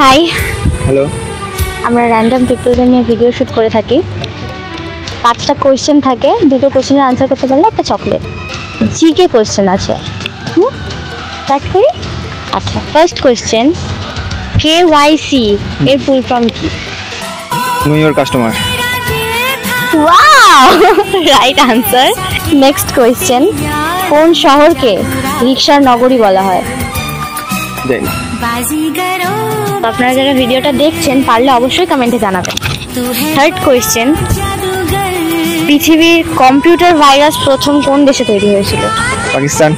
High, hello. আমরা random পিপলদের নিয়ে ভিডিও শুট করে থাকি। 5টা কোয়েশ্চেন থাকে, 2টো কোয়েশ্চেনের আনসার করতে পারলে একটা চকলেট। জিকে কোয়েশ্চেন আছে। স্টার্ট করি। আচ্ছা, ফার্স্ট কোয়েশ্চেন, KYC এর ফুল ফর্ম কি? Know your customer. Wow, right answer. Next question, কোন শহরকে রিকশার নগরী বলা হয়? আপনারা যারা ভিডিওটা দেখছেন পারলে অবশ্যই কমেন্টে জানাবেন। থার্ড কোয়েশ্চেন, পৃথিবীর কম্পিউটার ভাইরাস প্রথম কোন দেশে তৈরি হয়েছিল? Pakistan.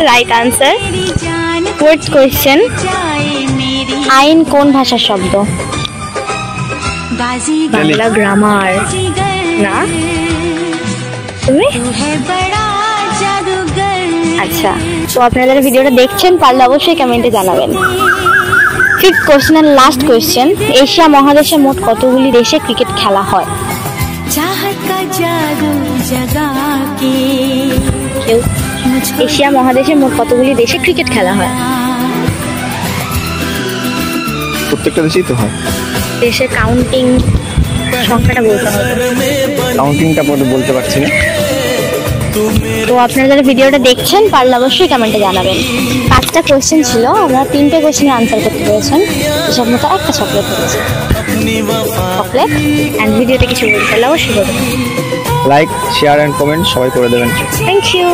Right answer. Fourth question, আইন কোন ভাষার শব্দ? বাংলা গ্রামার। না, তুমি? আচ্ছা, তো আপনারা যারা ভিডিওটা দেখছেন পারলে অবশ্যই কমেন্টে জানাবেন। ফিফথ কোয়েশ্চেন আর লাস্ট কোয়েশ্চেন, এশিয়া মহাদেশে মোট কতগুলি দেশে ক্রিকেট খেলা হয়? এশিয়া মহাদেশে মোট কতগুলি দেশে ক্রিকেট খেলা হয়? প্রত্যেকটা দেশেই তো হয়। দেশে কাউন্টিং সংখ্যাটা বলতে হবে। কাউন্টিংটা বলতে পারছি না। তো আপনারা যারা ভিডিওটা দেখছেন পারলে অবশ্যই কমেন্টে জানাবেন। 5টা কোয়েশ্চেন ছিল, আমরা 3টে কোয়েশ্চেনের আনসার করতে পেরেছেন, হিসাব মতো একটা চকলেট হয়েছে। চকলেট অ্যান্ড ভিডিওটা কিছু বলতে পারলে অবশ্যই বলবেন। লাইক, শেয়ার অ্যান্ড কমেন্ট সবাই করে দেবেন। Thank you.